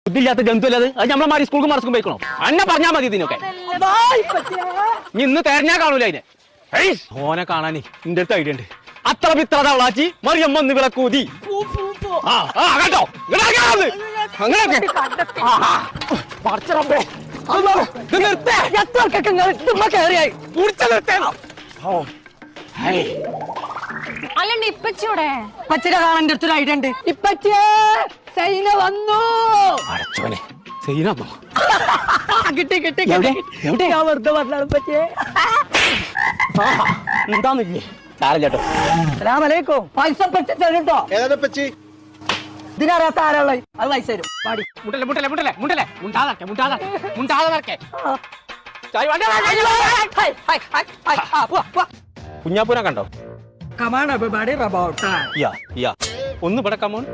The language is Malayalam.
ബുദ്ധിയില്ലാത്ത ജന്തു അല്ലത്. അത് നമ്മളെ സ്കൂൾക്ക് മറക്കും പോയിക്കണോ? അന്നെ പറഞ്ഞാൽ മതി ഇതിനൊക്കെ. ഇന്ന് തെരഞ്ഞാ കാണൂല അതിനെ. ഓനെ കാണാനേ എന്റെ അടുത്ത് ഐഡിയ ഉണ്ട്. അത്ര പിത്ര തവളാച്ചി മറിയമ്മ ഒന്ന് വിളക്കൂതി കേട്ടോ. അല്ലണ്ട് ഇപ്പച്ചൂടെ ഇപ്പച്ചിനെ കാണാൻ എൻ്റെ അടുത്തൊരു ഐഡിയ ഉണ്ട്. ഇപ്പച്ചിയെ സൈന വന്നു. അടച്ചോനെ സൈനോ കിട്ടി കിട്ടി കിട്ടി. ഞാൻ വെറുതെ പറഞ്ഞാണ് ഇപ്പച്ചിയെ. എന്താന്നില്ലേ സാരല്ലോ. അസ്സലാമലൈക്കും. പൈസ പറ്റി തരും കേട്ടോ. ഏതാ ഇതിനറിയാത്ത ആരാളെ അത് പൈസ തരും. പാടി കുഞ്ഞാപ്പൂനെ കണ്ടോ? കമാൺ എവരിബഡി റബൌട്ട് ഒന്ന് ഇവിടെ കമോൺ.